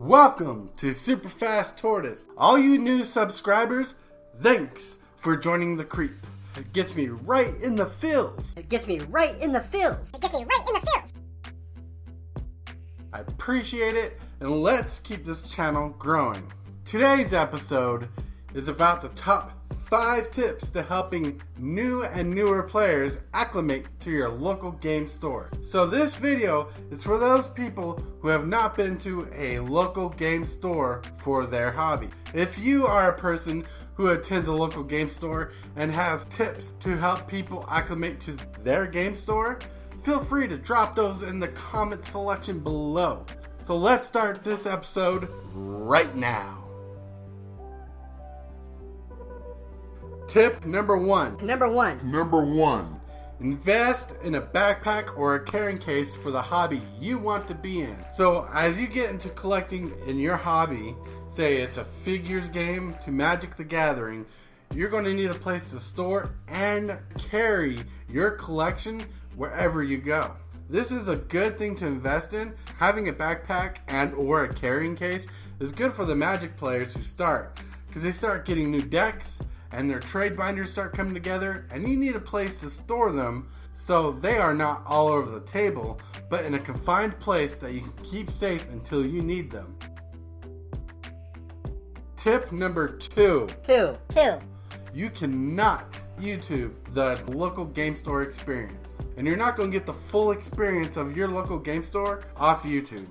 Welcome to Super Fast Tortoise. All you new subscribers, thanks for joining the creep. It gets me right in the feels. It gets me right in the feels. I appreciate it, and let's keep this channel growing. Today's episode is about the top 5 tips to helping new and newer players acclimate to your local game store. So this video is for those people who have not been to a local game store for their hobby. If you are a person who attends a local game store and has tips to help people acclimate to their game store, feel free to drop those in the comment section below. So let's start this episode right now. Tip number 1. Number one. Invest in a backpack or a carrying case for the hobby you want to be in. So as you get into collecting in your hobby, say it's a figures game to Magic the Gathering, you're going to need a place to store and carry your collection wherever you go. This is a good thing to invest in. Having a backpack and or a carrying case is good for the Magic players who start, because they start getting new decks and their trade binders start coming together, and you need a place to store them so they are not all over the table, but in a confined place that you can keep safe until you need them. Tip number 2. You cannot YouTube the local game store experience. And you're not going to get the full experience of your local game store off YouTube.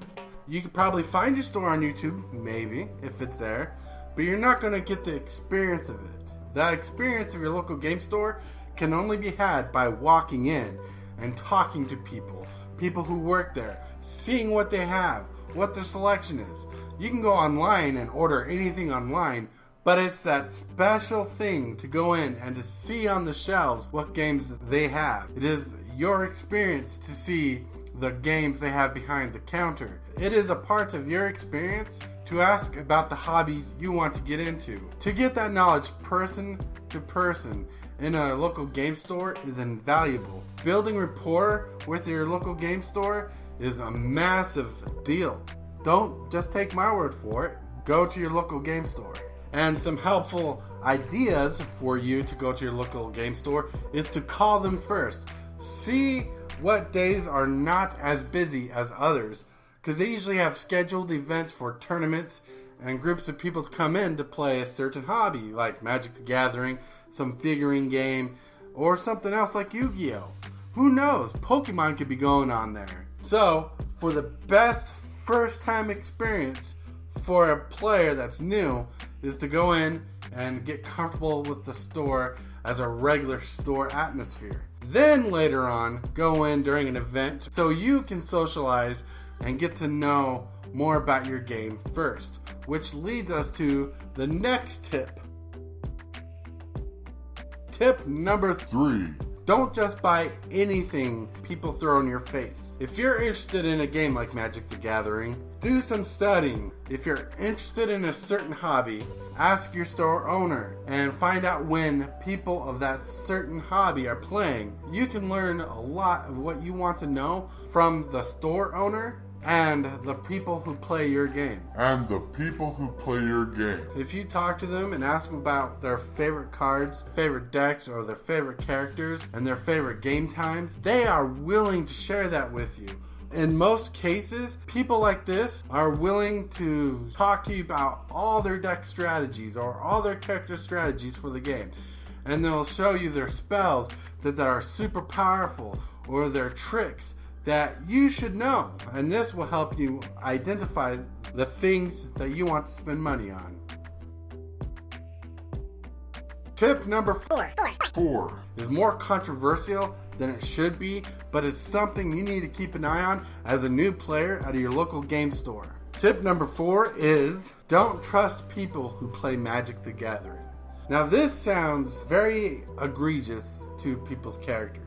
You could probably find your store on YouTube, maybe, if it's there, but you're not going to get the experience of it. The experience of your local game store can only be had by walking in and talking to people who work there, seeing what they have, what their selection is. You can go online and order anything online, but it's that special thing to go in and to see on the shelves what games they have. It is your experience to see the games they have behind the counter. It is a part of your experience to ask about the hobbies you want to get into. To get that knowledge person to person in a local game store is invaluable. Building rapport with your local game store is a massive deal. Don't just take my word for it. Go to your local game store. And some helpful ideas for you to go to your local game store is to call them first. See what days are not as busy as others, because they usually have scheduled events for tournaments and groups of people to come in to play a certain hobby, like Magic the Gathering, some figurine game, or something else like Yu-Gi-Oh! Who knows? Pokemon could be going on there. So, for the best first-time experience for a player that's new is to go in and get comfortable with the store as a regular store atmosphere. Then later on, go in during an event so you can socialize and get to know more about your game first, which leads us to the next tip. Tip number 3. Don't just buy anything people throw in your face. If you're interested in a game like Magic the Gathering, do some studying. If you're interested in a certain hobby, ask your store owner and find out when people of that certain hobby are playing. You can learn a lot of what you want to know from the store owner and the people who play your game. If you talk to them and ask them about their favorite cards, favorite decks, or their favorite characters, and their favorite game times, they are willing to share that with you. In most cases, people like this are willing to talk to you about all their deck strategies or all their character strategies for the game. And they'll show you their spells that are super powerful, or their tricks that you should know, and this will help you identify the things that you want to spend money on. Tip number 4 is more controversial than it should be, but it's something you need to keep an eye on as a new player at your local game store. Tip number 4 is don't trust people who play Magic the Gathering. Now this sounds very egregious to people's characters,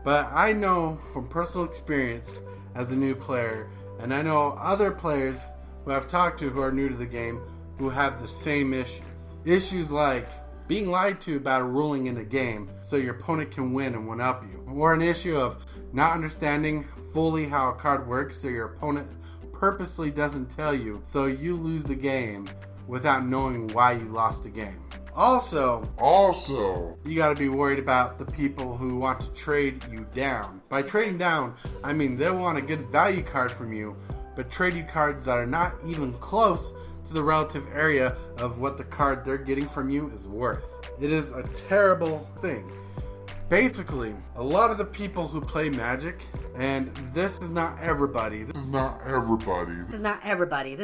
but I know from personal experience as a new player, and I know other players who I've talked to who are new to the game who have the same issues. Issues like being lied to about a ruling in a game so your opponent can win and one up you. Or an issue of not understanding fully how a card works so your opponent purposely doesn't tell you, so you lose the game without knowing why you lost the game. Also, you gotta be worried about the people who want to trade you down. By trading down, I mean they'll want a good value card from you, but trade you cards that are not even close to the relative area of what the card they're getting from you is worth. It is a terrible thing. Basically, a lot of the people who play Magic, and this is not everybody.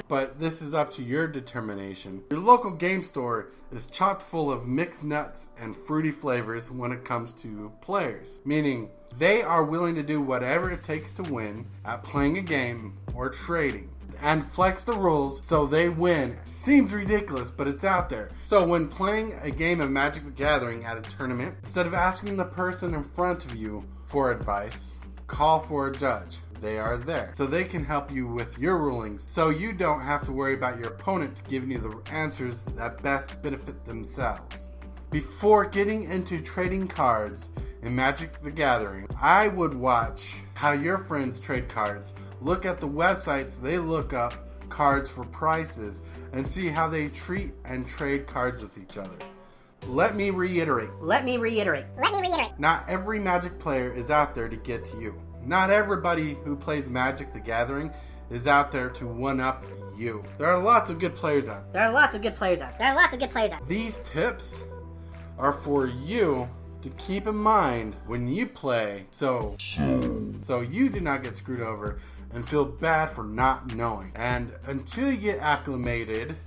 But this is up to your determination. Your local game store is chock full of mixed nuts and fruity flavors when it comes to players. Meaning, they are willing to do whatever it takes to win at playing a game or trading. And flex the rules so they win. Seems ridiculous, but it's out there. So when playing a game of Magic the Gathering at a tournament, instead of asking the person in front of you for advice, call for a judge. They are there, so they can help you with your rulings, so you don't have to worry about your opponent giving you the answers that best benefit themselves. Before getting into trading cards in Magic the Gathering, I would watch how your friends trade cards, look at the websites they look up cards for prices, and see how they treat and trade cards with each other. Let me reiterate. Not every Magic player is out there to get to you. Not everybody who plays Magic the Gathering is out there to one-up you. There are lots of good players out there. These tips are for you to keep in mind when you play, so you do not get screwed over and feel bad for not knowing. And until you get acclimated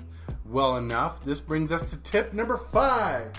well enough, this brings us to tip number 5.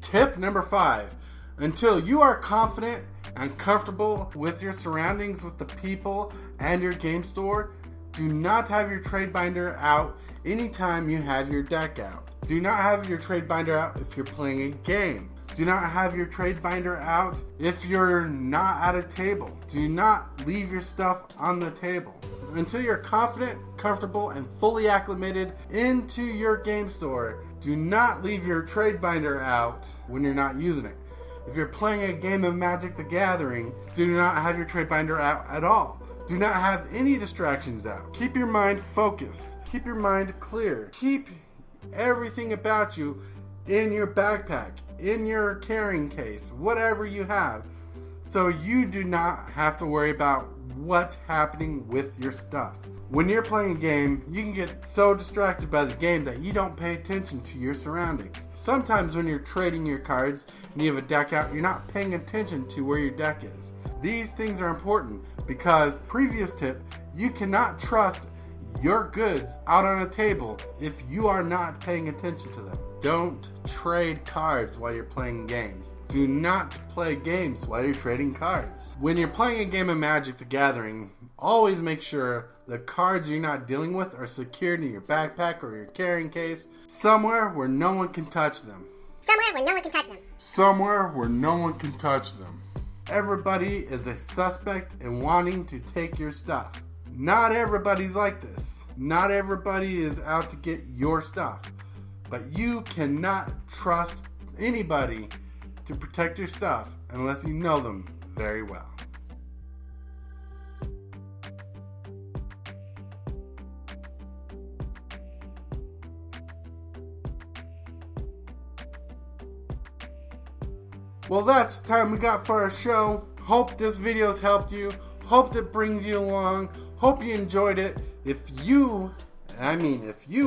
Tip number 5. Until you are confident and comfortable with your surroundings, with the people and your game store, do not have your trade binder out anytime you have your deck out. Do not have your trade binder out if you're playing a game. Do not have your trade binder out if you're not at a table. Do not leave your stuff on the table. Until you're confident, comfortable, and fully acclimated into your game store, do not leave your trade binder out when you're not using it. If you're playing a game of Magic the Gathering, do not have your trade binder out at all. Do not have any distractions out. Keep your mind focused. Keep your mind clear. Keep everything about you in your backpack, in your carrying case, whatever you have, so you do not have to worry about what's happening with your stuff. When you're playing a game, you can get so distracted by the game that you don't pay attention to your surroundings. Sometimes when you're trading your cards and you have a deck out, you're not paying attention to where your deck is. These things are important because, previous tip, you cannot trust your goods out on a table if you are not paying attention to them. Don't trade cards while you're playing games. Do not play games while you're trading cards. When you're playing a game of Magic the Gathering, always make sure the cards you're not dealing with are secured in your backpack or your carrying case, somewhere where no one can touch them. Everybody is a suspect in wanting to take your stuff. Not everybody's like this. Not everybody is out to get your stuff. But you cannot trust anybody to protect your stuff unless you know them very well. Well, that's the time we got for our show. Hope this video's helped you. Hope it brings you along. Hope you enjoyed it. If you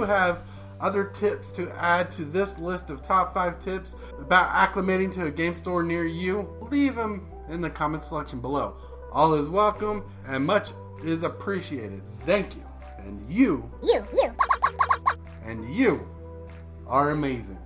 have other tips to add to this list of top 5 tips about acclimating to a game store near you, leave them in the comment section below. All is welcome and much is appreciated. Thank you. And you are amazing.